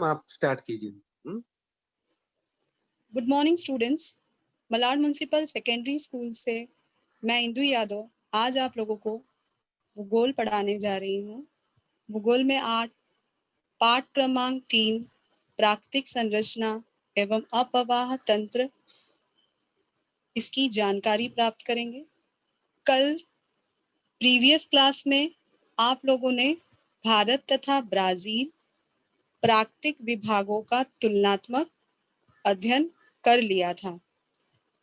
आप स्टार्ट कीजिए। Good morning students. Malad municipal secondary school से मैं इंदु यादव आज आप लोगों को भूगोल पढ़ाने जा रही हूँ। भूगोल में पाठ क्रमांक 3 प्राकृतिक संरचना एवं अपवाह तंत्र, इसकी जानकारी प्राप्त करेंगे। कल प्रीवियस क्लास में आप लोगों ने भारत तथा ब्राजील प्राकृतिक विभागों का तुलनात्मक अध्ययन कर लिया था।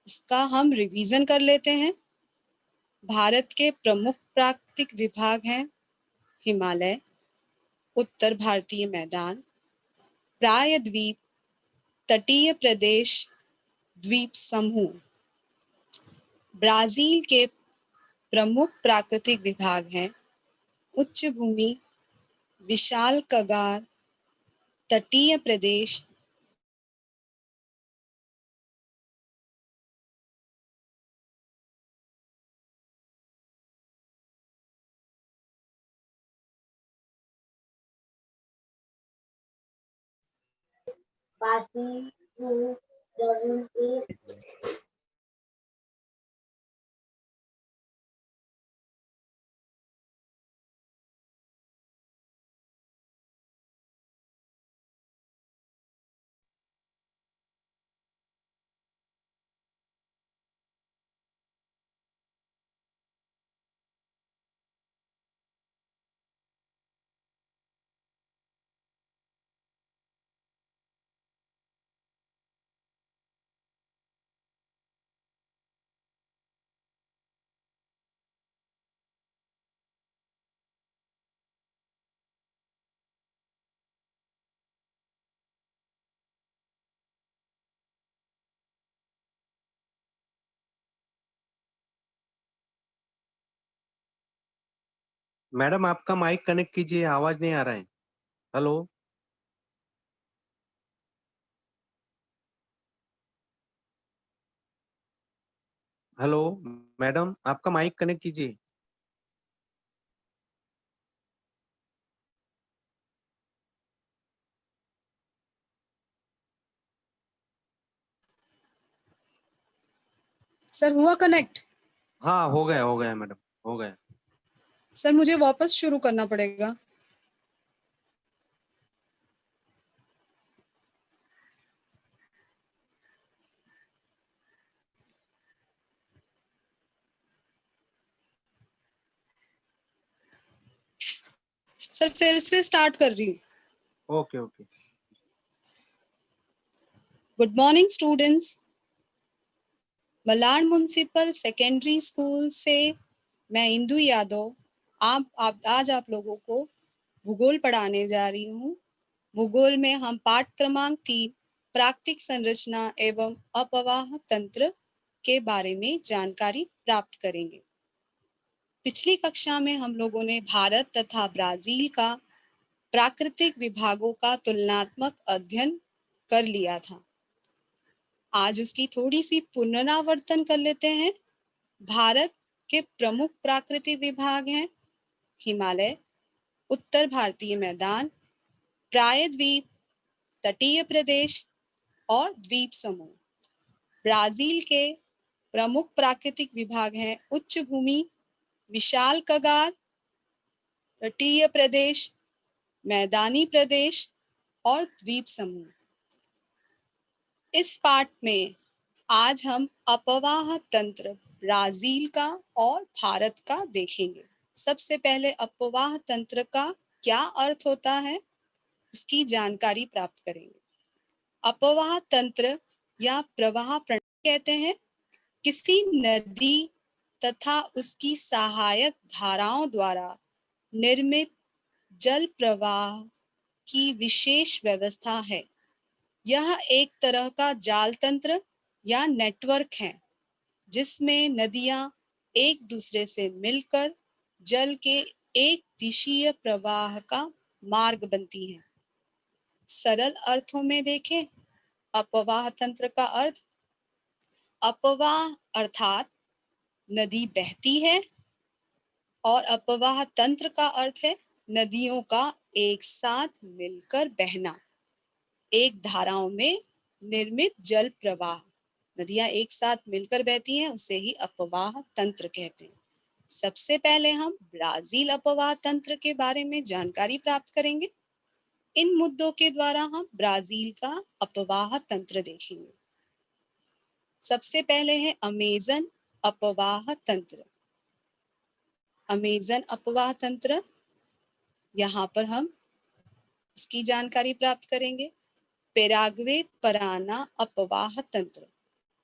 उसका हम रिवीजन कर लेते हैं। भारत के प्रमुख प्राकृतिक विभाग हैं हिमालय, उत्तर भारतीय मैदान, प्रायद्वीप, तटीय प्रदेश, द्वीप समूह। ब्राजील के प्रमुख प्राकृतिक विभाग हैं उच्च भूमि, विशाल कगार, तटीय प्रदेश, passing through the is madam आपका माइक कनेक्ट कीजिए, आवाज नहीं आ रहा है। हेलो हेलो मैडम आपका माइक कनेक्ट कीजिए। सर हुआ कनेक्ट? हाँ हो गया मैडम, हो गया। सर मुझे वापस शुरू करना पड़ेगा। सर फिर से स्टार्ट कर रही हूँ। Okay okay. Good morning students. Malad municipal secondary school से मैं इंदु यादव आज आप लोगों को भूगोल पढ़ाने जा रही हूँ। भूगोल में हम पाठ क्रमांक 3 प्राकृतिक संरचना एवं अपवाह तंत्र के बारे में जानकारी प्राप्त करेंगे। पिछली कक्षा में हम लोगों ने भारत तथा ब्राजील का प्राकृतिक विभागों का तुलनात्मक अध्ययन कर लिया था। आज उसकी थोड़ी सी पुनरावर्तन कर लेते हैं। भारत के प्रमुख प्राकृतिक विभाग हैं हिमालय, उत्तर भारतीय मैदान, प्रायद्वीप, तटीय प्रदेश और द्वीप समूह। ब्राजील के प्रमुख प्राकृतिक विभाग हैं उच्च भूमि, विशाल कगार, तटीय प्रदेश, मैदानी प्रदेश और द्वीप समूह। इस पाठ में आज हम अपवाह तंत्र ब्राजील का और भारत का देखेंगे। सबसे पहले अपवाह तंत्र का क्या अर्थ होता है, इसकी जानकारी प्राप्त करेंगे। अपवाह तंत्र या प्रवाह प्रणाली कहते हैं किसी नदी तथा उसकी सहायक धाराओं द्वारा निर्मित जल प्रवाह की विशेष व्यवस्था है। यह एक तरह का जाल तंत्र या नेटवर्क है जिसमें नदियां एक दूसरे से मिलकर जल के एक दिशीय प्रवाह का मार्ग बनती हैं। सरल अर्थों में देखें अपवाह तंत्र का अर्थ, अपवाह अर्थात नदी बहती है और अपवाह तंत्र का अर्थ है नदियों का एक साथ मिलकर बहना। एक धाराओं में निर्मित जल प्रवाह। नदियां एक साथ मिलकर बहती हैं, उसे ही अपवाह तंत्र कहते हैं। सबसे पहले हम ब्राजील अपवाह तंत्र के बारे में जानकारी प्राप्त करेंगे। इन मुद्दों के द्वारा हम ब्राजील का अपवाह तंत्र देखेंगे। सबसे पहले है अमेजन अपवाह तंत्र। अमेजन अपवाह तंत्र, यहाँ पर हम उसकी जानकारी प्राप्त करेंगे। पेराग्वे पराना अपवाह तंत्र,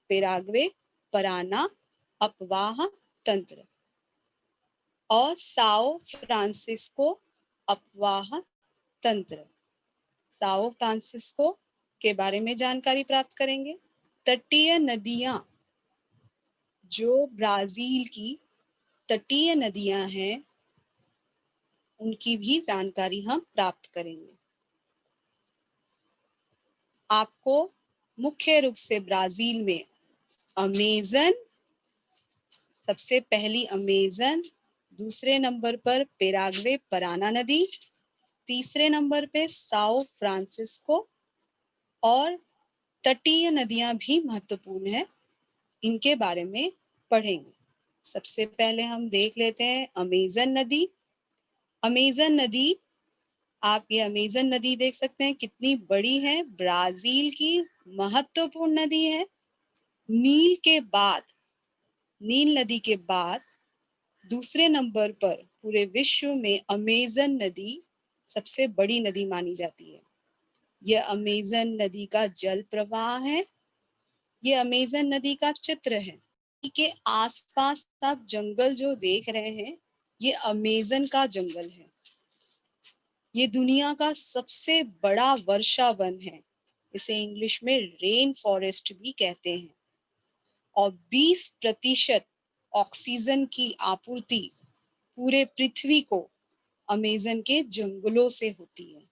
पेराग्वे पराना अपवाह तंत्र और साओ फ्रांसिस्को अपवाह तंत्र। साओ फ्रांसिस्को के बारे में जानकारी प्राप्त करेंगे। तटीय नदियां, जो ब्राजील की तटीय नदियां हैं, उनकी भी जानकारी हम प्राप्त करेंगे। आपको मुख्य रूप से ब्राजील में अमेजन, सबसे पहली अमेजन, दूसरे नंबर पर पेराग्वे पराना नदी, तीसरे नंबर पे साओ फ्रांसिस्को और तटीय नदियां भी महत्वपूर्ण है, इनके बारे में पढ़ेंगे। सबसे पहले हम देख लेते हैं अमेजन नदी। अमेजन नदी, आप ये अमेजन नदी देख सकते हैं कितनी बड़ी है, ब्राजील की महत्वपूर्ण नदी है। नील के बाद, नील नदी के बाद दूसरे नंबर पर पूरे विश्व में अमेजन नदी सबसे बड़ी नदी मानी जाती है। यह अमेजन नदी का जल प्रवाह है। ये अमेजन नदी का चित्र है। के आसपास आप जंगल जो देख रहे हैं, ये अमेजन का जंगल है। ये दुनिया का सबसे बड़ा वर्षा वन है। इसे इंग्लिश में रेन फॉरेस्ट भी कहते हैं। और 20% ऑक्सीजन की आपूर्ति पूरे पृथ्वी को अमेजन के जंगलों से होती है।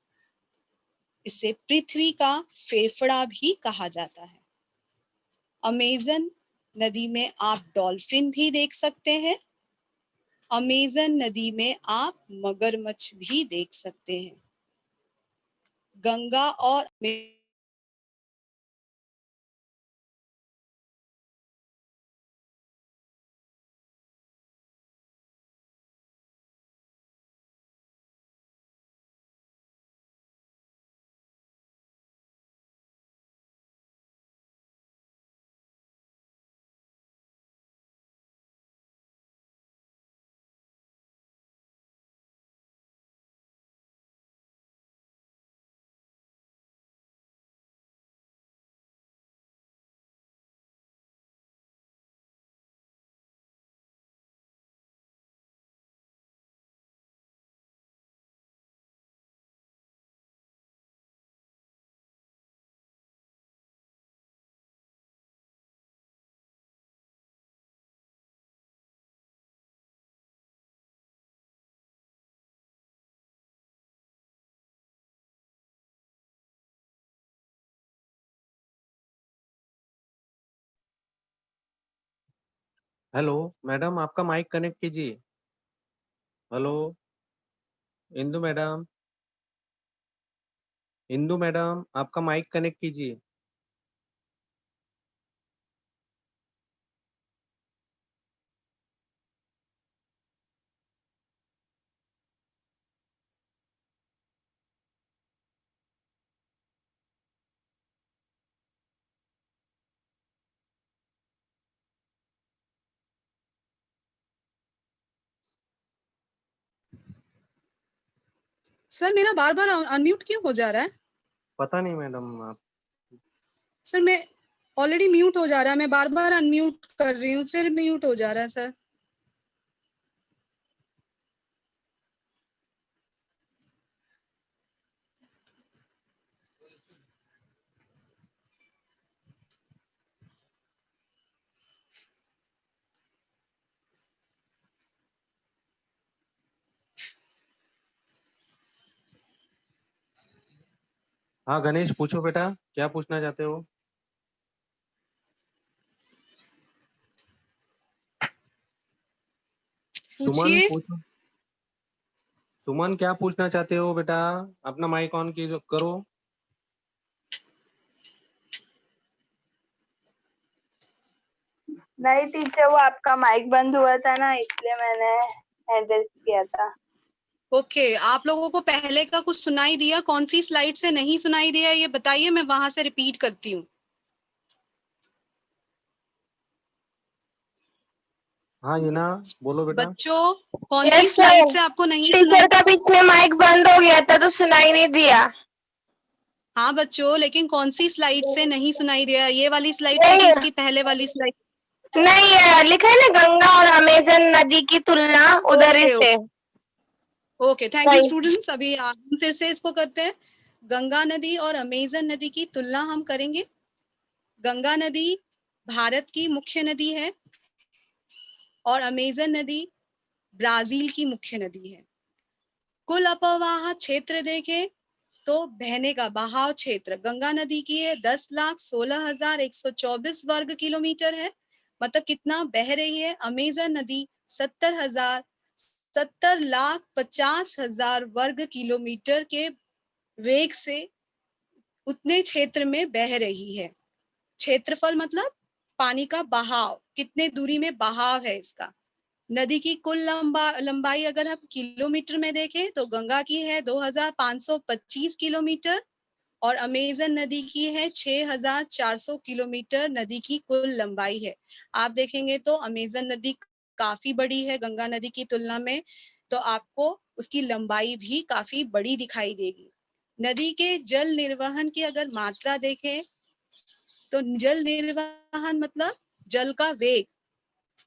इसे पृथ्वी का फेफड़ा भी कहा जाता है। अमेजन नदी में आप डॉल्फिन भी देख सकते हैं। अमेजन नदी में आप मगरमच्छ भी देख सकते हैं। गंगा और हेलो मैडम, आपका माइक कनेक्ट कीजिए। Hello Indu madam, Indu madam आपका माइक कनेक्ट कीजिए। सर मेरा बार बार अनम्यूट क्यों हो जा रहा है? पता नहीं मैडम, आप सर मैं ऑलरेडी म्यूट हो जा रहा है, मैं बार बार अनम्यूट कर रही हूँ, फिर म्यूट हो जा रहा है सर। हाँ गणेश, पूछो बेटा, क्या पूछना चाहते हो? सुमन पूछिए। पूछो। सुमन क्या पूछना चाहते हो बेटा? अपना माइक ऑन की करो। नहीं टीचर, वो आपका माइक बंद हुआ था ना, इसलिए मैंने एड्रेस किया था। ओके, आप लोगों को पहले का कुछ सुनाई दिया? कौन सी स्लाइड से नहीं सुनाई दिया ये बताइए, मैं वहां से रिपीट करती हूँ। हाँ हिना, बोलो बेटा। बच्चों, कौन सी यस स्लाइड सर, से आपको नहीं टीचर सुनाई? का बीच में माइक बंद हो गया था तो सुनाई नहीं दिया। हाँ बच्चों, लेकिन कौन सी स्लाइड से नहीं सुनाई दिया? ये वाली स्लाइड से कि नहीं इसकी पहले वाली स्लाइड? नहीं, लिखा है ना गंगा और अमेजन नदी की तुलना, उधर ही ओके से। ओके, थैंक यू वही। स्टूडेंट्स। अभी हम फिर से इसको करते हैं। गंगा नदी और अमेजन नदी की तुलना हम करेंगे। गंगा नदी भारत की मुख्य नदी है और अमेजन नदी ब्राजील की मुख्य नदी है। कुल अपवाह क्षेत्र देखें तो बहने का बहाव क्षेत्र गंगा नदी की है 10,16,124 वर्ग किलोमीटर है। मतलब कितना बह रही है? अमेजन नदी 70,50,000 वर्ग किलोमीटर के वेग से उतने क्षेत्र में बह रही है। क्षेत्रफल मतलब पानी का बहाव, कितने दूरी में बहाव है इसका। नदी की कुल लंबाई अगर हम किलोमीटर में देखें तो गंगा की है 2,525 किलोमीटर और अमेजन नदी की है 6,400 किलोमीटर नदी की कुल लंबाई है। आप देखेंगे तो अमेजन नदी काफी बड़ी है गंगा नदी की तुलना में, तो आपको उसकी लंबाई भी काफी बड़ी दिखाई देगी। नदी के जल निर्वहन की अगर मात्रा देखें तो जल निर्वहन मतलब जल का वेग,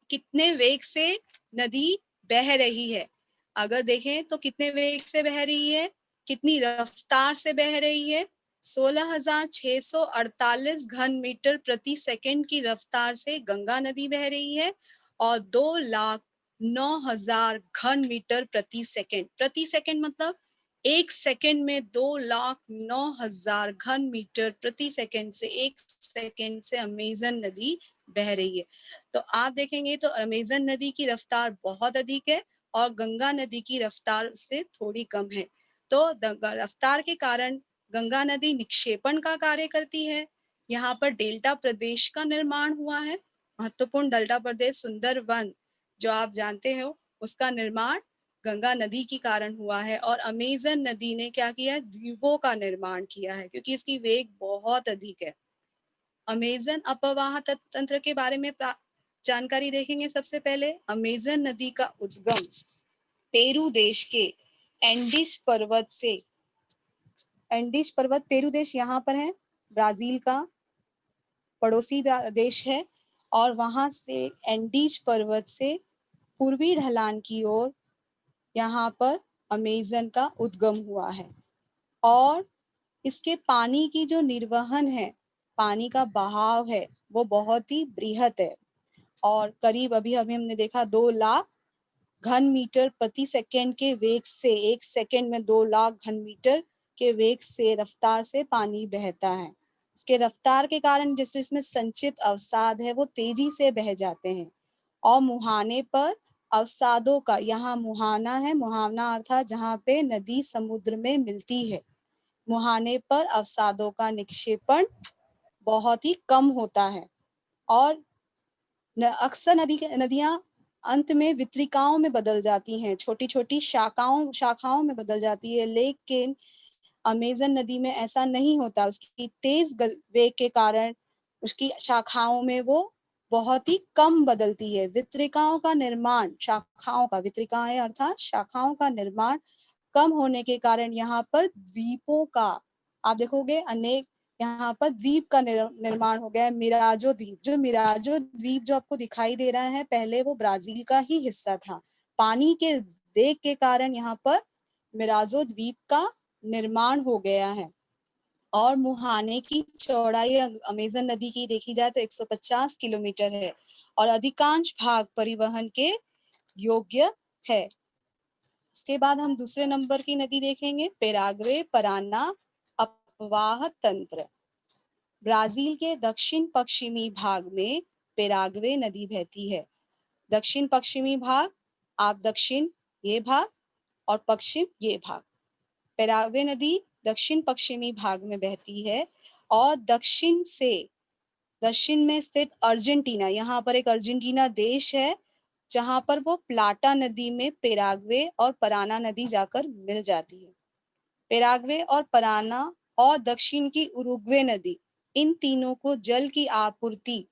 कितने वेग से नदी बह रही है। अगर देखें तो कितने वेग से बह रही है, कितनी रफ्तार से बह रही है। 16,648 घन मीटर प्रति सेकंड की रफ्तार से गंगा नदी बह रही है और 2,09,000 घन मीटर प्रति सेकंड मतलब एक सेकंड में 2,09,000 घन मीटर प्रति सेकंड से एक सेकंड से अमेजन नदी बह रही है। तो आप देखेंगे तो अमेजन नदी की रफ्तार बहुत अधिक है और गंगा नदी की रफ्तार से थोड़ी कम है। तो रफ्तार के कारण गंगा नदी निक्षेपण का कार्य करती है। यहाँ पर डेल्टा प्रदेश का निर्माण हुआ है। महत्वपूर्ण डेल्टा प्रदेश सुंदरवन जो आप जानते हो उसका निर्माण गंगा नदी के कारण हुआ है। और अमेजन नदी ने क्या किया? द्वीपों का निर्माण किया है क्योंकि इसकी वेग बहुत अधिक है। अमेजन अपवाह तंत्र के बारे में जानकारी देखेंगे। सबसे पहले अमेजन नदी का उद्गम पेरू देश के एंडीज पर्वत से, एंडीज पर्वत पेरू देश यहाँ पर है, ब्राजील का पड़ोसी देश है, और वहां से एंडीज पर्वत से पूर्वी ढलान की ओर यहाँ पर अमेजन का उद्गम हुआ है। और इसके पानी की जो निर्वहन है, पानी का बहाव है, वो बहुत ही बृहत है और करीब अभी हमने देखा 2 लाख घन मीटर प्रति सेकंड के वेग से एक सेकंड में 2 लाख घन मीटर के वेग से रफ्तार से पानी बहता है। इसके रफ्तार के कारण जिस इसमें संचित अवसाद है वो तेजी से बह जाते हैं और मुहाने पर अवसादों का, यहाँ मुहाना है, मुहाना अर्थात जहाँ पे नदी समुद्र में मिलती है, मुहाने पर अवसादों का निक्षेपण बहुत ही कम होता है। और अक्सर नदियां अंत में वितरिकाओं में बदल जाती हैं, छोटी छोटी शाखाओं में बदल जाती है, लेकिन अमेजन नदी में ऐसा नहीं होता। उसकी तेज वेग के कारण उसकी शाखाओं में वो बहुत ही कम बदलती है। वितरिकाओं का निर्माण, शाखाओं का, वितरिकाएं अर्थात शाखाओं का निर्माण कम होने के कारण यहाँ पर द्वीपों का, आप देखोगे अनेक यहाँ पर द्वीप का निर्माण हो गया है। मिराजो द्वीप, जो मिराजो द्वीप जो आपको दिखाई दे रहा है, पहले वो ब्राजील का ही हिस्सा था। पानी के वेग के कारण यहाँ पर मिराजो द्वीप का निर्माण हो गया है। और मुहाने की चौड़ाई अमेजन नदी की देखी जाए तो 150 किलोमीटर है और अधिकांश भाग परिवहन के योग्य है। इसके बाद हम दूसरे नंबर की नदी देखेंगे, पेराग्वे पराना अपवाह तंत्र। ब्राजील के दक्षिण पश्चिमी भाग में पेराग्वे नदी बहती है। दक्षिण पश्चिमी भाग, आप दक्षिण ये भाग और पश्चिम ये भाग। पेराग्वे नदी दक्षिण पश्चिमी भाग में बहती है और दक्षिण दक्षिण में स्थित अर्जेंटीना, यहाँ पर एक अर्जेंटीना देश है जहां पर वो प्लाटा नदी में पेराग्वे और पराना नदी जाकर मिल जाती है। पेराग्वे और पराना और दक्षिण की उरुग्वे नदी, इन तीनों को जल की आपूर्ति,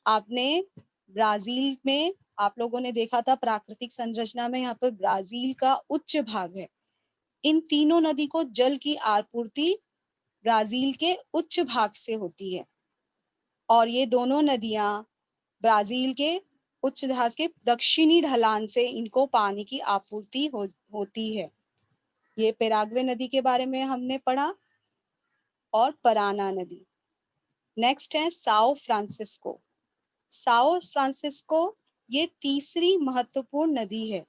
आपने ब्राजील में आप लोगों ने देखा था प्राकृतिक संरचना में, यहाँ पर ब्राजील का उच्च भाग है। इन तीनों नदी को जल की आपूर्ति ब्राजील के उच्च भाग से होती है और ये दोनों नदियां ब्राजील के उच्च भाग के दक्षिणी ढलान से इनको पानी की आपूर्ति होती है। ये पेराग्वे नदी के बारे में हमने पढ़ा और पराना नदी। नेक्स्ट है साओ फ्रांसिस्को। साओ फ्रांसिस्को ये तीसरी महत्वपूर्ण नदी है।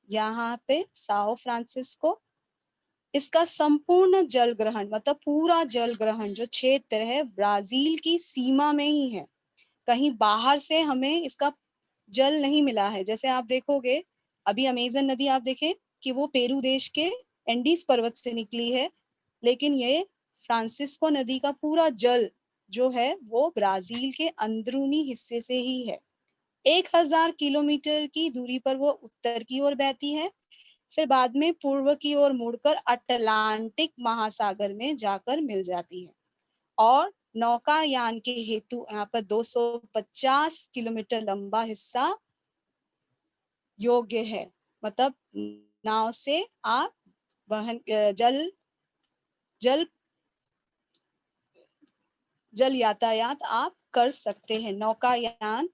यहाँ पे साओ फ्रांसिस्को, इसका संपूर्ण जल ग्रहण मतलब पूरा जल ग्रहण जो क्षेत्र है ब्राजील की सीमा में ही है, कहीं बाहर से हमें इसका जल नहीं मिला है। जैसे आप देखोगे अभी अमेजन नदी आप देखें कि वो पेरू देश के एंडीज पर्वत से निकली है, लेकिन ये फ्रांसिस्को नदी का पूरा जल जो है वो ब्राजील के अंदरूनी हिस्से से ही है। 1000 किलोमीटर की दूरी पर वो उत्तर की ओर बहती है, फिर बाद में पूर्व की ओर मुड़कर अटलांटिक महासागर में जाकर मिल जाती है और नौकायान के हेतु यहाँ पर 250 किलोमीटर लंबा हिस्सा योग्य है। मतलब नाव से आप वहन जल यातायात आप कर सकते हैं, नौकायान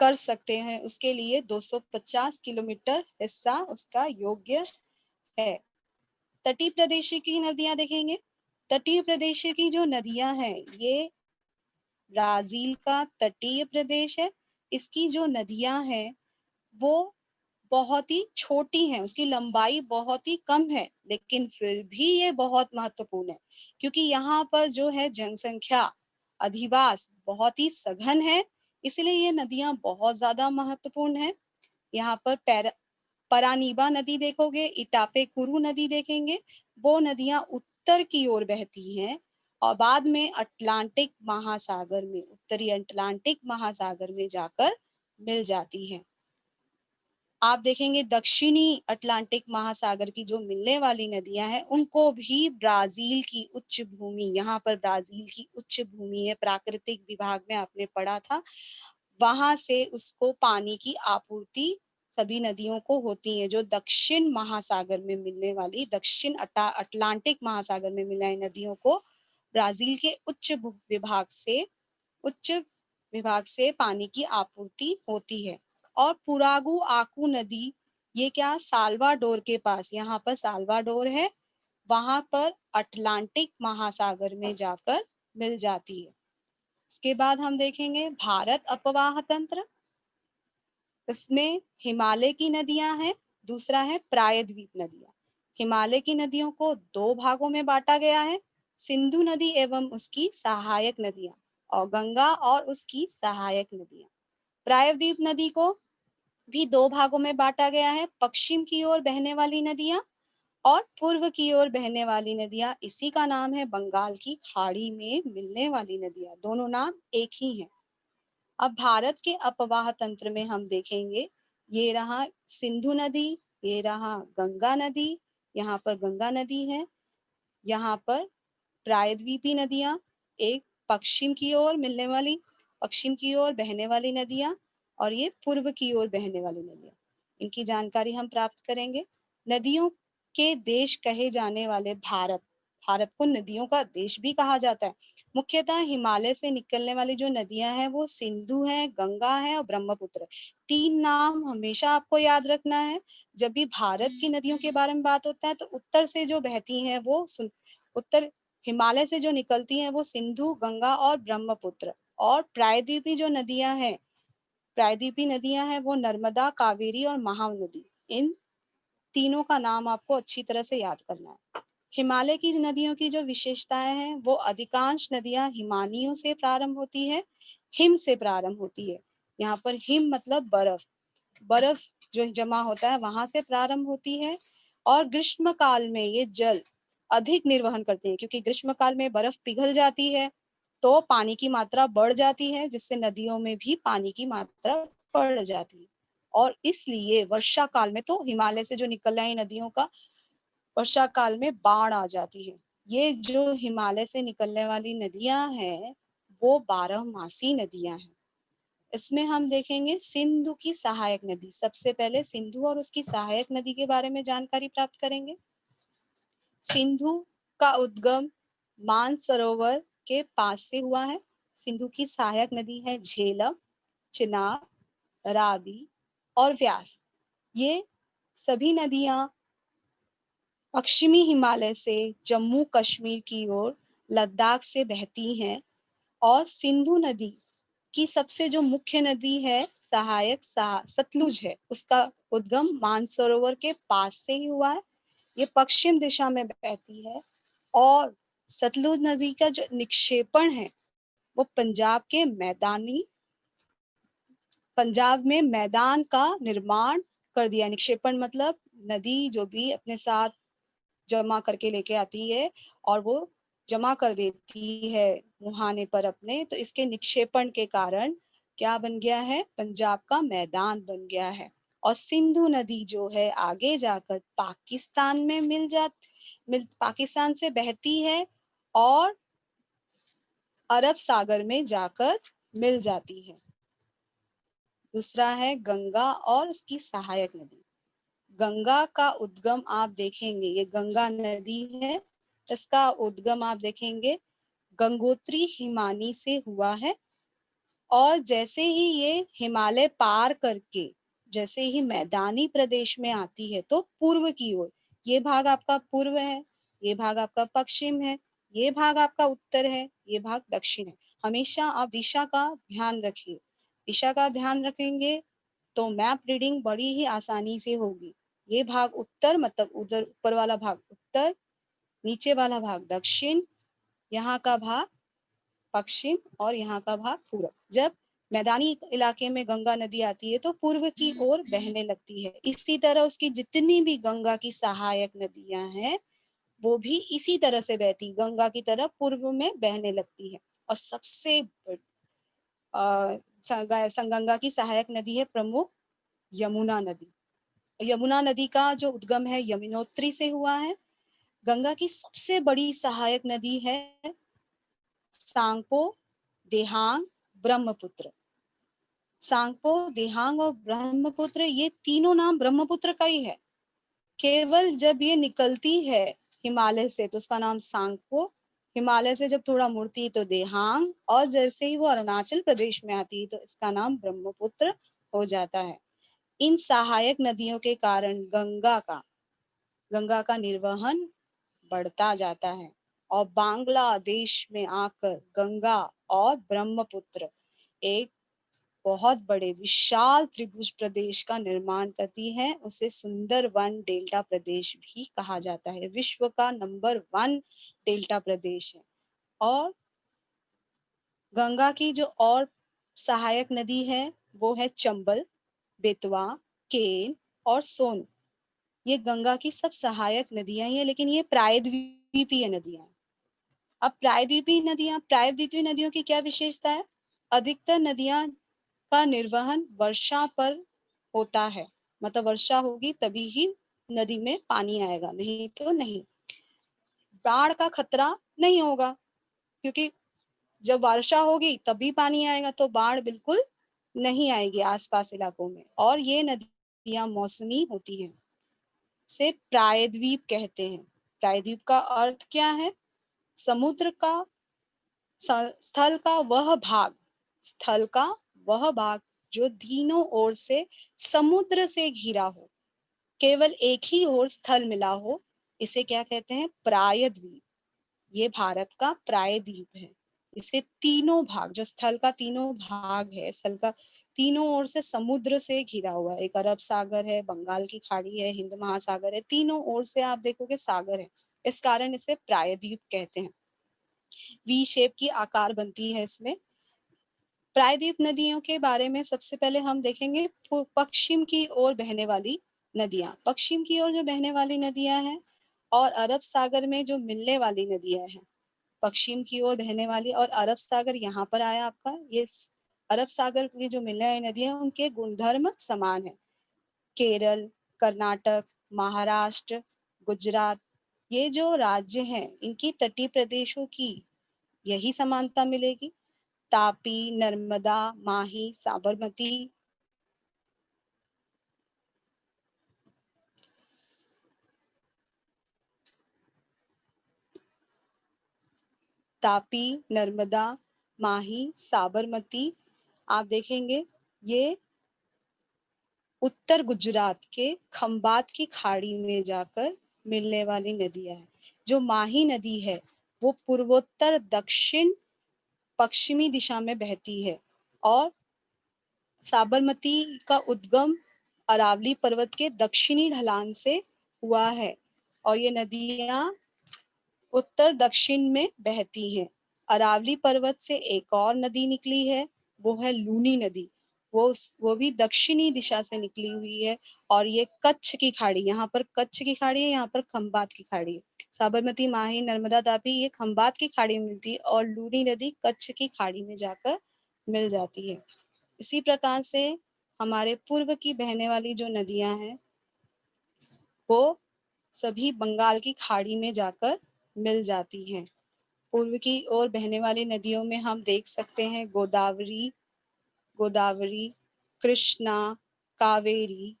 कर सकते हैं। उसके लिए 250 किलोमीटर हिस्सा उसका योग्य है। तटीय प्रदेश की नदियां देखेंगे। तटीय प्रदेश की जो नदियां हैं ये ब्राजील का तटीय प्रदेश है। इसकी जो नदियां हैं वो बहुत ही छोटी हैं, उसकी लंबाई बहुत ही कम है, लेकिन फिर भी ये बहुत महत्वपूर्ण है क्योंकि यहाँ पर जो है जनसंख्या अधिवास बहुत ही सघन है, इसलिए ये नदियां बहुत ज्यादा महत्वपूर्ण है। यहाँ पर परानीबा नदी देखोगे, इटापे कुरु नदी देखेंगे, वो नदियां उत्तर की ओर बहती हैं और बाद में अटलांटिक महासागर में, उत्तरी अटलांटिक महासागर में जाकर मिल जाती हैं। आप देखेंगे दक्षिणी अटलांटिक महासागर की जो मिलने वाली नदियां हैं उनको भी ब्राजील की उच्च भूमि, यहाँ पर ब्राजील की उच्च भूमि है, प्राकृतिक विभाग में आपने पढ़ा था, वहां से उसको पानी की आपूर्ति सभी नदियों को होती है। जो दक्षिण महासागर में मिलने वाली, दक्षिण अटलांटिक महासागर में मिलने नदियों को ब्राजील के उच्च विभाग से पानी की आपूर्ति होती है। और पुरागु आकू नदी, ये क्या साल्वाडोर के पास, यहाँ पर साल्वाडोर है, वहां पर अटलांटिक महासागर में जाकर मिल जाती है। इसके बाद हम देखेंगे भारत अपवाह तंत्र। इसमें हिमालय की नदियां हैं, दूसरा है प्रायद्वीप नदियां। हिमालय की नदियों को 2 भागों में बांटा गया है, सिंधु नदी एवं उसकी सहायक नदियां और गंगा और उसकी सहायक नदियां। प्रायद्वीप नदी को भी 2 भागों में बांटा गया है, पश्चिम की ओर बहने वाली नदियां और पूर्व की ओर बहने वाली नदियां। इसी का नाम है बंगाल की खाड़ी में मिलने वाली नदियां, दोनों नाम एक ही हैं। अब भारत के अपवाह तंत्र में हम देखेंगे, ये रहा सिंधु नदी, ये रहा गंगा नदी, यहाँ पर गंगा नदी है, यहाँ पर प्रायद्वीपी नदियां, एक पश्चिम की ओर मिलने वाली, पश्चिम की ओर बहने वाली नदियां और ये पूर्व की ओर बहने वाली नदियां। इनकी जानकारी हम प्राप्त करेंगे। नदियों के देश कहे जाने वाले भारत को नदियों का देश भी कहा जाता है। मुख्यतः हिमालय से निकलने वाली जो नदियां हैं वो सिंधु है, गंगा है और ब्रह्मपुत्र। 3 नाम हमेशा आपको याद रखना है। जब भी भारत की नदियों के बारे में बात होता है तो उत्तर से जो बहती हैं वो उत्तर हिमालय से जो निकलती हैं वो सिंधु, गंगा और ब्रह्मपुत्र। और प्रायद्वीपी जो नदियां हैं, प्रायद्वीपी नदियां हैं वो नर्मदा, कावेरी और महानदी। इन तीनों का नाम आपको अच्छी तरह से याद करना है। हिमालय की नदियों की जो विशेषताएं हैं वो अधिकांश नदियां हिमानियों से प्रारंभ होती है, हिम से प्रारंभ होती है। यहाँ पर हिम मतलब बर्फ, बर्फ जो जमा होता है वहां से प्रारंभ होती है और ग्रीष्म काल में ये जल अधिक निर्वहन करते हैं क्योंकि ग्रीष्म काल में बर्फ पिघल जाती है तो पानी की मात्रा बढ़ जाती है, जिससे नदियों में भी पानी की मात्रा बढ़ जाती है। और इसलिए वर्षा काल में तो हिमालय से जो निकल आई नदियों का वर्षा काल में बाढ़ आ जाती है। ये जो हिमालय से निकलने वाली नदियां हैं वो 12 मासी नदियां हैं। इसमें हम देखेंगे सिंधु की सहायक नदी। सबसे पहले सिंधु और उसकी सहायक नदी के बारे में जानकारी प्राप्त करेंगे। सिंधु का उद्गम मानसरोवर के पास से हुआ है। सिंधु की सहायक नदी है झेलम, चिनाब, रावी और व्यास। ये सभी नदियां पश्चिमी हिमालय से जम्मू कश्मीर की ओर लद्दाख से बहती हैं। और सिंधु नदी की सबसे जो मुख्य नदी है सहायक सतलुज है, उसका उद्गम मानसरोवर के पास से ही हुआ है। ये पश्चिम दिशा में बहती है और सतलुज नदी का जो निक्षेपण है वो पंजाब में मैदान का निर्माण कर दिया। निक्षेपण मतलब नदी जो भी अपने साथ जमा करके लेके आती है और वो जमा कर देती है मुहाने पर अपने, तो इसके निक्षेपण के कारण क्या बन गया है, पंजाब का मैदान बन गया है। और सिंधु नदी जो है आगे जाकर पाकिस्तान में पाकिस्तान से बहती है और अरब सागर में जाकर मिल जाती है। दूसरा है गंगा और उसकी सहायक नदी। गंगा का उद्गम आप देखेंगे, ये गंगा नदी है, इसका उद्गम आप देखेंगे गंगोत्री हिमानी से हुआ है। और जैसे ही ये हिमालय पार करके जैसे ही मैदानी प्रदेश में आती है तो पूर्व की ओर, ये भाग आपका पूर्व है, ये भाग आपका पश्चिम है, ये भाग आपका उत्तर है, ये भाग दक्षिण है। हमेशा आप दिशा का ध्यान रखिए। दिशा का ध्यान रखेंगे तो मैप रीडिंग बड़ी ही आसानी से होगी। ये भाग उत्तर मतलब उधर ऊपर वाला भाग उत्तर, नीचे वाला भाग दक्षिण, यहाँ का भाग पश्चिम और यहाँ का भाग पूर्व। जब मैदानी इलाके में गंगा नदी आती है तो पूर्व की ओर बहने लगती है। इसी तरह उसकी जितनी भी गंगा की सहायक नदियां हैं वो भी इसी तरह से बहती, गंगा की तरह पूर्व में बहने लगती है। और सबसे गंगा की सहायक नदी है प्रमुख यमुना नदी। यमुना नदी का जो उद्गम है यमुनोत्री से हुआ है। गंगा की सबसे बड़ी सहायक नदी है सांगपो, देहांग, ब्रह्मपुत्र। सांगपो, देहांग और ब्रह्मपुत्र, ये तीनों नाम ब्रह्मपुत्र का ही है। केवल जब ये निकलती है हिमालय से तो उसका नाम सांगपो, हिमालय से जब थोड़ा मुड़ती तो देहांग, और जैसे ही वो अरुणाचल प्रदेश में आती है तो इसका नाम ब्रह्मपुत्र हो जाता है। इन सहायक नदियों के कारण गंगा का निर्वहन बढ़ता जाता है और बांग्लादेश में आकर गंगा और ब्रह्मपुत्र एक बहुत बड़े विशाल त्रिभुज प्रदेश का निर्माण करती है। उसे सुंदरवन डेल्टा प्रदेश भी कहा जाता है। विश्व का नंबर 1 डेल्टा प्रदेश है। और गंगा की जो और सहायक नदी है वो है चंबल, बेतवा, केन और सोन। ये गंगा की सब सहायक नदियां ही है, लेकिन ये प्रायद्वीपीय नदियां हैं। अब प्रायद्वीपीय नदियों की क्या विशेषता है? अधिकतर नदियां का निर्वहन वर्षा पर होता है, मतलब वर्षा होगी तभी ही नदी में पानी आएगा, नहीं तो नहीं। बाढ़ का खतरा नहीं होगा क्योंकि जब वर्षा होगी तभी पानी आएगा, तो बाढ़ बिल्कुल नहीं आएगी आसपास इलाकों में। और ये नदियां मौसमी होती हैं, से प्रायद्वीप कहते हैं। प्रायद्वीप का अर्थ क्या है? समुद्र का स्थल का वह भाग जो तीनों ओर से समुद्र से घिरा हो, केवल एक ही ओर स्थल मिला हो, इसे क्या कहते हैं? प्रायद्वीप। ये भारत का प्रायद्वीप है। इसे तीनों भाग, जो स्थल का तीनों भाग है, स्थल का तीनों ओर से समुद्र से घिरा हुआ है। एक अरब सागर है, बंगाल की खाड़ी है, हिंद महासागर है, तीनों ओर से आप देखोगे सागर है। इस कारण इसे प्रायद्वीप कहते हैं। वी शेप की आकार बनती है इसमें। प्रायद्वीप नदियों के बारे में सबसे पहले हम देखेंगे पश्चिम की ओर बहने वाली नदियां। पश्चिम की ओर जो बहने वाली नदियां हैं और अरब सागर में जो मिलने वाली नदियां हैं पश्चिम की ओर बहने वाली, और अरब सागर यहाँ पर आया आपका। ये अरब सागर की जो मिलने वाली नदियां उनके गुणधर्म समान है। केरल, कर्नाटक, महाराष्ट्र, गुजरात, ये जो राज्य हैं इनकी तटीय प्रदेशों की यही समानता मिलेगी। तापी, नर्मदा, माही, साबरमती, तापी, नर्मदा, माही, साबरमती, आप देखेंगे ये उत्तर गुजरात के खंबात की खाड़ी में जाकर मिलने वाली नदियां हैं। जो माही नदी है वो पूर्वोत्तर दक्षिण पश्चिमी दिशा में बहती है, और साबरमती का उद्गम अरावली पर्वत के दक्षिणी ढलान से हुआ है, और ये नदियां उत्तर दक्षिण में बहती हैं। अरावली पर्वत से एक और नदी निकली है, वो है लूनी नदी। वो भी दक्षिणी दिशा से निकली हुई है, और ये कच्छ की खाड़ी, यहाँ पर कच्छ की खाड़ी है, यहाँ पर खंबात की खाड़ी है। साबरमती, माही, नर्मदा, तापी ये खंबात की खाड़ी में मिलती है, और लूनी नदी कच्छ की खाड़ी में जाकर मिल जाती है। इसी प्रकार से हमारे पूर्व की बहने वाली जो नदियां हैं वो सभी बंगाल की खाड़ी में जाकर मिल जाती हैं। पूर्व की ओर बहने वाली नदियों में हम देख सकते हैं गोदावरी, कृष्णा, कावेरी,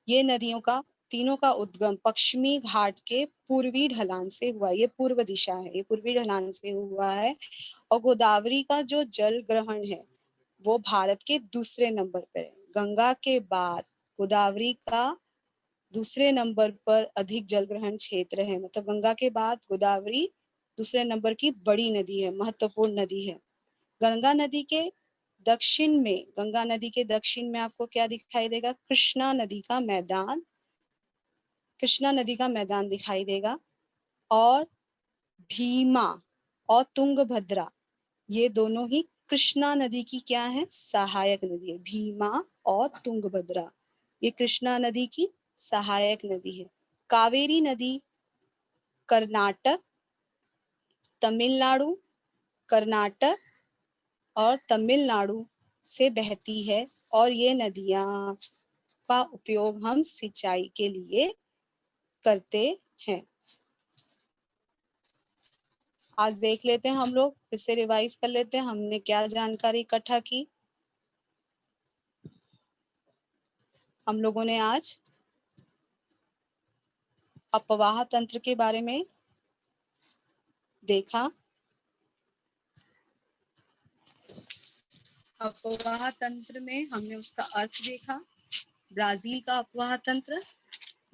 ये नदियों का तीनों का उद्गम पश्चिमी घाट के पूर्वी ढलान से हुआ। ये पूर्व दिशा है, ये पूर्वी ढलान से हुआ है। और गोदावरी का जो जल ग्रहण है वो भारत के दूसरे नंबर पर है। गंगा के बाद गोदावरी का दूसरे नंबर पर अधिक जल ग्रहण क्षेत्र है, मतलब गंगा के बाद गोदावरी दूसरे नंबर की बड़ी नदी है, महत्वपूर्ण नदी है। गंगा नदी के दक्षिण में आपको क्या दिखाई देगा? कृष्णा नदी का मैदान दिखाई देगा, और भीमा और तुंगभद्रा ये दोनों ही कृष्णा नदी की क्या है? सहायक नदी है। भीमा और तुंगभद्रा ये कृष्णा नदी की सहायक नदी है। कावेरी नदी कर्नाटक और तमिलनाडु से बहती है, और ये नदियां का उपयोग हम सिंचाई के लिए करते हैं। आज देख लेते हैं, हम लोग फिर से रिवाइज कर लेते हैं हमने क्या जानकारी इकट्ठा की। हम लोगों ने आज अपवाह तंत्र के बारे में देखा। अपवाह तंत्र में हमने उसका अर्थ देखा। ब्राजील का अपवाह तंत्र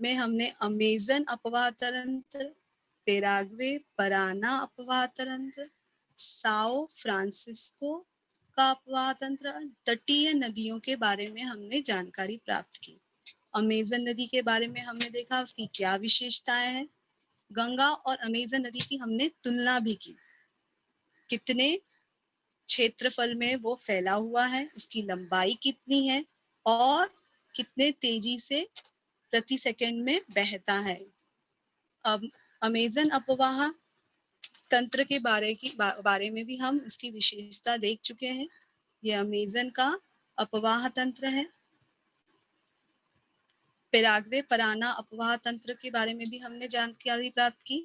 में हमने अमेजन अपवाह तंत्र, पेराग्वे, पराना अपवाह तंत्र, साओ फ्रांसिस्को का अपवाह तंत्र, तटीय नदियों के बारे में हमने जानकारी प्राप्त की। अमेजन नदी के बारे में हमने देखा उसकी क्या विशेषताएं हैं। गंगा और अमेजन नदी की हमने तुलना भी की, कितने क्षेत्रफल में वो फैला हुआ है, उसकी लंबाई कितनी है, और कितने तेजी से प्रति सेकंड में बहता है। अब अमेजन अपवाह तंत्र के बारे में भी हम उसकी विशेषता देख चुके हैं। ये अमेजन का अपवाह तंत्र है। पेराग्वे पराना अपवाह तंत्र के बारे में भी हमने जानकारी प्राप्त की।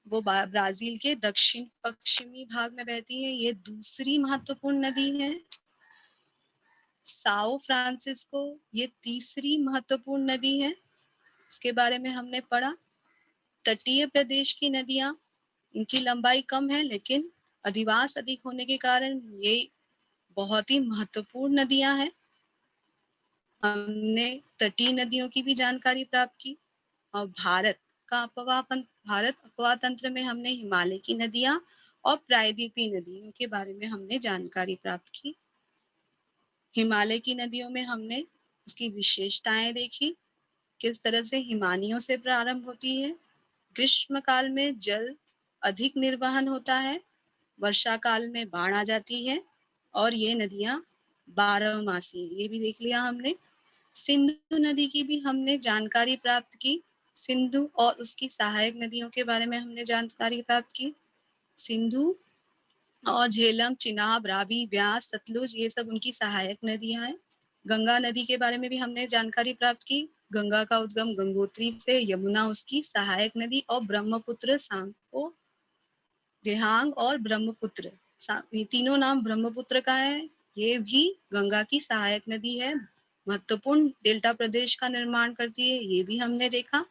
वो ब्राजील के दक्षिण पश्चिमी भाग में बहती है, ये दूसरी महत्वपूर्ण नदी है। साओ फ्रांसिस्को ये तीसरी महत्वपूर्ण नदी है, इसके बारे में हमने पढ़ा। तटीय प्रदेश की नदियां, इनकी लंबाई कम है लेकिन अधिवास अधिक होने के कारण ये बहुत ही महत्वपूर्ण नदियां हैं। हमने तटीय नदियों की भी जानकारी प्राप्त की। और भारत अपवाह तंत्र में हमने हिमालय की नदियां और प्रायद्वीपीय नदियों के बारे में हमने जानकारी प्राप्त की। हिमालय की नदियों में हमने उसकी विशेषताएं देखी, किस तरह से हिमानियों से प्रारंभ होती है, ग्रीष्म काल में जल अधिक निर्वहन होता है, वर्षा काल में बाढ़ आ जाती है, और ये नदियां 12 मासी है, ये भी देख लिया हमने। सिंधु नदी की भी हमने जानकारी प्राप्त की। सिंधु और उसकी सहायक नदियों के बारे में हमने जानकारी प्राप्त की। सिंधु और झेलम, चिनाब, रावी, ब्यास, सतलुज, ये सब उनकी सहायक नदियां हैं। गंगा नदी के बारे में भी हमने जानकारी प्राप्त की। गंगा का उद्गम गंगोत्री से, यमुना उसकी सहायक नदी, और ब्रह्मपुत्र, सांको, देहांग और ब्रह्मपुत्र, ये तीनों नाम ब्रह्मपुत्र का है। ये भी गंगा की सहायक नदी है, महत्वपूर्ण डेल्टा प्रदेश का निर्माण करती है, ये भी हमने देखा।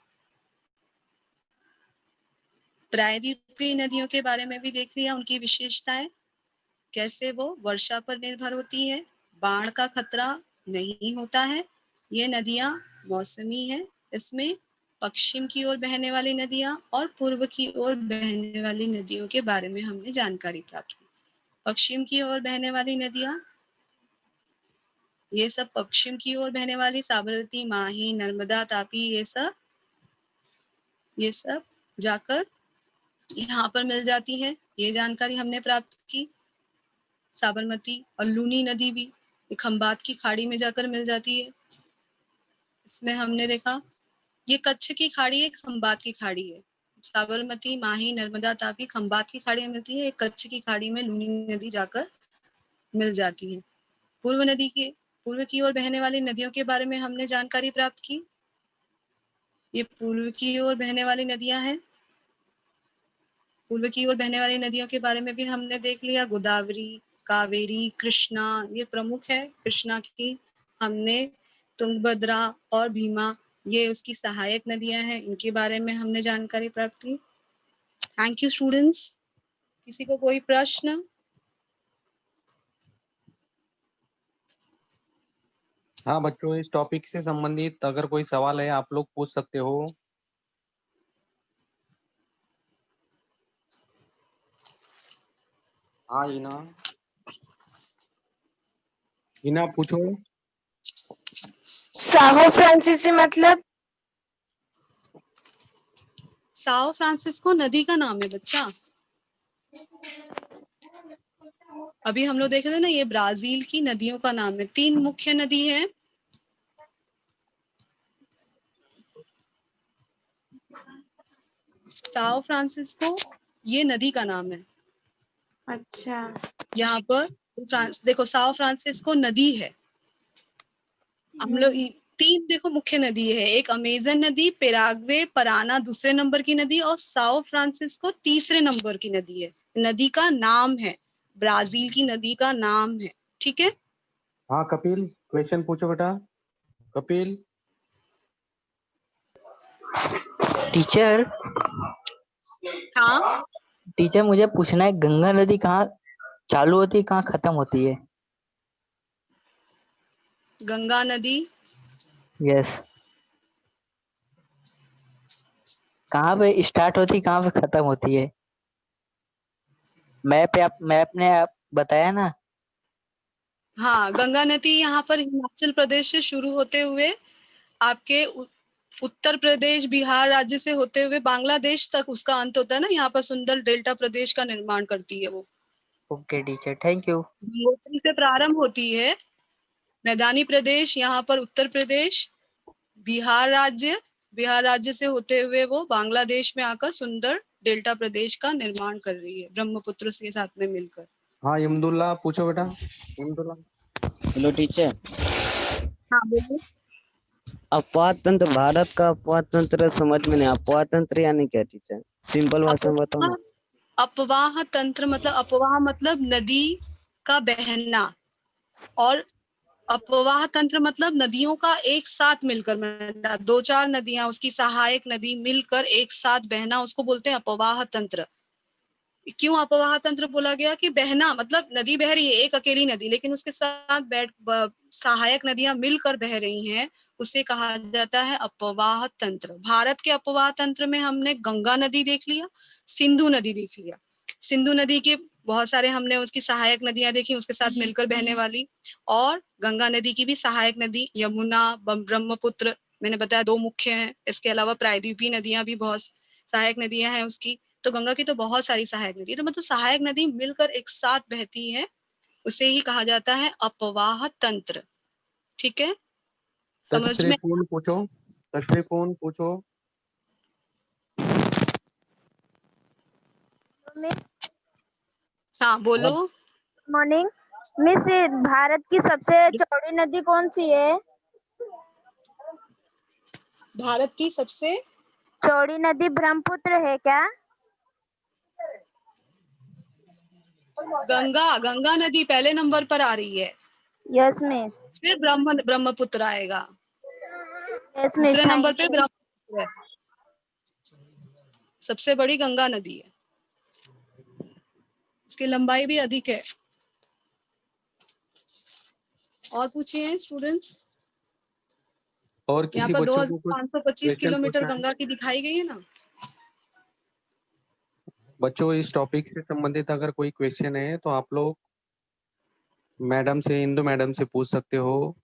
प्रायद्वीपीय नदियों के बारे में भी देख लिया, उनकी विशेषताएं, कैसे वो वर्षा पर निर्भर होती है, बाढ़ का खतरा नहीं होता है, ये नदियां मौसमी है। इसमें पश्चिम की ओर बहने वाली नदियां और पूर्व की ओर बहने वाली नदियों के बारे में हमने जानकारी प्राप्त की। पश्चिम की ओर बहने वाली नदियां, ये सब पश्चिम की ओर बहने वाली साबरमती, माही, नर्मदा, तापी, ये सब जाकर यहाँ पर मिल जाती है, ये जानकारी हमने प्राप्त की। साबरमती और लूनी नदी भी खंबात की खाड़ी में जाकर मिल जाती है। इसमें हमने देखा ये कच्छ की खाड़ी है, खंबात की खाड़ी है। साबरमती, माही, नर्मदा, तापी खंबात की खाड़ी में मिलती है, कच्छ की खाड़ी में लूनी नदी जाकर मिल जाती है। पूर्व की ओर बहने वाली नदियों के बारे में हमने जानकारी प्राप्त की। ये पूर्व की ओर बहने वाली नदियां हैं। पूर्व की ओर बहने वाली नदियों के बारे में भी हमने देख लिया। गोदावरी, कावेरी, कृष्णा, ये प्रमुख है। कृष्णा की हमने तुंगभद्रा और भीमा, ये उसकी सहायक नदियां हैं, इनके बारे में हमने जानकारी प्राप्त की। Thank you students. किसी को कोई प्रश्न? हाँ बच्चों, इस टॉपिक से संबंधित अगर कोई सवाल है आप लोग पूछ सकते हो। हाँ हिना पूछो। साहो फ्रांसीसी मतलब? साओ फ्रांसिस्को नदी का नाम है बच्चा। अभी हम लोग देखे थे ना, ये ब्राजील की नदियों का नाम है। 3 मुख्य नदी है। साओ फ्रांसिस्को ये नदी का नाम है। अच्छा। यहाँ पर देखो, साओ फ्रांसिस्को नदी है। हम लोग 3 देखो मुख्य नदी है, एक अमेजन नदी, पेराग्वे, पराना दूसरे नंबर की नदी, और साओ फ्रांसिस्को तीसरे नंबर की नदी है। नदी का नाम है, ब्राजील की नदी का नाम है। ठीक है। हाँ कपिल, क्वेश्चन पूछो बेटा। कपिल। टीचर हाँ, टीचर मुझे पूछना है, गंगा नदी कहाँ चालू होती है, कहाँ खत्म होती है? गंगा नदी यस, कहाँ पे स्टार्ट होती है, कहाँ पे खत्म होती है? मैप ने आप बताया ना। हाँ, गंगा नदी यहाँ पर हिमाचल प्रदेश से शुरू होते हुए आपके उत्तर प्रदेश, बिहार राज्य से होते हुए बांग्लादेश तक उसका अंत होता है ना। यहाँ पर सुंदर डेल्टा प्रदेश का निर्माण करती है वो। Okay teacher, thank you. Gangotri से प्रारंभ होती है। मैदानी प्रदेश यहाँ पर उत्तर प्रदेश, बिहार राज्य से होते हुए वो बांग्लादेश में आकर सुंदर डेल्टा प्रदेश का निर्माण कर रही है, ब्रह्मपुत्र के साथ में मिलकर। हाँ इमदुल्ला पूछो बेटा। इमदुल्ला। Hello teacher. हाँ बोलिए। अपवाद तंत्र, भारत का अपवाद तंत्र समझ में नहीं। अपवाद तंत्र यानी क्या टीचर? सिंपल भाषा में बताओ ना। अपवाह तंत्र मतलब, अपवाह मतलब नदी का बहना, और अपवाह तंत्र मतलब नदियों का एक साथ मिलकर बहना। 2-4 नदियां उसकी सहायक नदी मिलकर एक साथ बहना, उसको बोलते हैं अपवाह तंत्र। क्यों अपवाह तंत्र बोला गया? कि बहना मतलब नदी बह रही है, एक अकेली नदी, लेकिन उसके साथ सहायक नदियां मिलकर बह रही हैं, उसे कहा जाता है अपवाह तंत्र। भारत के अपवाह तंत्र में हमने गंगा नदी देख लिया, सिंधु नदी देख लिया। सिंधु नदी के बहुत सारे हमने उसकी सहायक नदियां देखी, उसके साथ मिलकर बहने वाली। और गंगा नदी की भी सहायक नदी यमुना, ब्रह्मपुत्र, मैंने बताया 2 मुख्य हैं। इसके अलावा प्रायद्वीपीय नदियां भी बहुत सहायक नदियां हैं उसकी। तो गंगा की तो बहुत सारी सहायक नदी है। तो मतलब सहायक नदी मिलकर एक साथ बहती है, उसे ही कहा जाता है अपवाह तंत्र। ठीक है, समझ में? तशरीफून पूछो। तशरीफून पूछो। हाँ बोलो। मॉर्निंग मिस, भारत की सबसे चौड़ी नदी कौन सी है? भारत की सबसे चौड़ी नदी ब्रह्मपुत्र है क्या? गंगा, गंगा नदी पहले नंबर पर आ रही है, यस मिस, फिर ब्रह्मपुत्र आएगा, यस मिस, दूसरे नंबर थैंक पे यू। ब्रह्मपुत्र है, सबसे बड़ी गंगा नदी है, इसकी लंबाई भी अधिक है। और पूछिए स्टूडेंट्स। और यहाँ किसी पर बच्चों को कुछ 2525 क्वेश्चन किलोमीटर पूछना है? गंगा की दिखाई गई है ना। बच्चों, इस टॉपिक से संबंधित अगर कोई क्वेश्चन है तो आप लोग मैडम से, इंदु मैडम से पूछ सकते हो।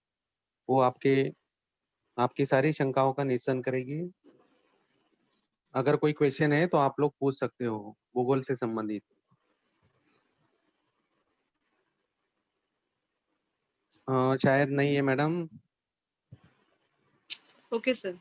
वो आपकी सारी शंकाओं का निरसन करेगी। अगर कोई क्वेश्चन है तो आप लोग पूछ सकते हो भूगोल से संबंधित। शायद नहीं है मैडम। Okay sir.